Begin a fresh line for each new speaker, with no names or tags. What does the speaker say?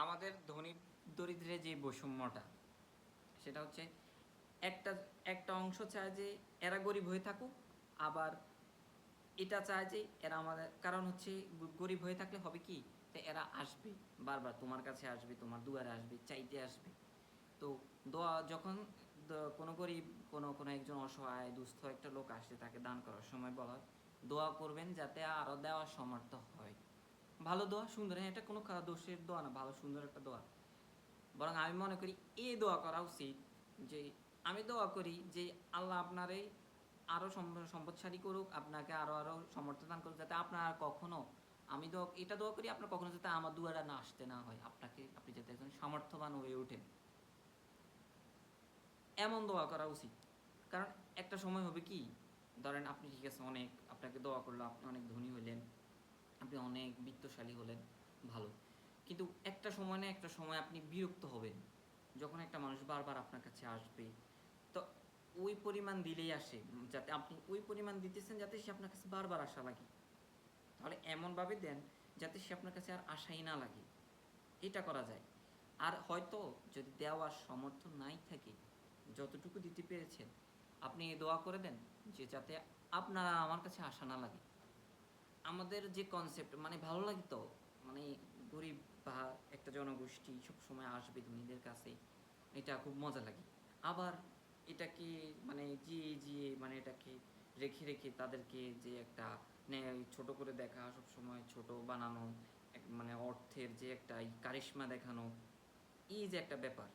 আমাদের ধনী দরিদ্রের যে বৈষম্যটা সেটা হচ্ছে একটা একটা অংশ চায় যে এরা গরিব হয়ে থাকুক, আবার এটা চায় যে এরা আমাদের, কারণ হচ্ছে গরিব হয়ে থাকলে হবে কি, তো এরা আসবে, বারবার তোমার কাছে আসবে, তোমার দুয়ারে আসবে, চাইতে আসবে। তো দোয়া যখন কোনো গরিব, কোনো কোনো একজন অসহায় দুস্থ একটা লোক আসে, তাকে দান করার সময় বলা হয় দোয়া করবেন যাতে আরও দেওয়ার সমর্থ হয়। ভালো দোয়া, সুন্দর, হ্যাঁ, এটা কোনো দোষের দোয়া না, ভালো সুন্দর একটা দোয়া। বরং আমি মনে করি এই দোয়া করা উচিত যে, আমি দোয়া করি যে আল্লাহ আপনারে আরও সম্পদশালী করুক, আপনাকে আরও আরও সমর্থ দান করুক, যাতে আপনার আর কখনো, আমি এটা দোয়া করি আপনার কখনো যাতে আমার দুয়ারে না আসতে না হয়, আপনাকে, আপনি যাতে একজন সামর্থ্যবান হয়ে ওঠেন, এমন দোয়া করা উচিত। কারণ একটা সময় হবে কি, ধরেন আপনি ঠিক আছে অনেক, আপনাকে দোয়া করলো, আপনি অনেক ধনী হলেন, আপনি অনেক বিত্তশালী হলেন, ভালো। কিন্তু একটা সময় না একটা সময় আপনি বিরক্ত হবেন, যখন একটা মানুষ বারবার আপনার কাছে আসবে। তো ওই পরিমাণ দিলেই আসে, যাতে আপনি ওই পরিমাণ দিতেছেন যাতে সে আপনার কাছে বারবার আসা লাগে। তাহলে এমনভাবে দেন যাতে সে আপনার কাছে আর আশাই না লাগে, এটা করা যায়। আর হয়তো যদি দেওয়ার সমর্থন নাই থাকে, যতটুকু দিতে পেরেছেন আপনি দোয়া করে দেন যে যাতে আপনার আমার কাছে আশা না লাগে। আমাদের যে কনসেপ্ট, মানে ভালো লাগে তো, মানে গরিব বা একটা জনগোষ্ঠী সবসময় আসবে ধনীদের কাছে, এটা খুব মজা লাগে। আবার এটাকে মানে জিয়ে মানে এটাকে রেখে রেখে তাদেরকে যে একটা ছোট করে দেখা, সবসময় ছোট বানানো, মানে অর্থের যে একটা কারিশমা দেখানো, এই যে একটা ব্যাপার,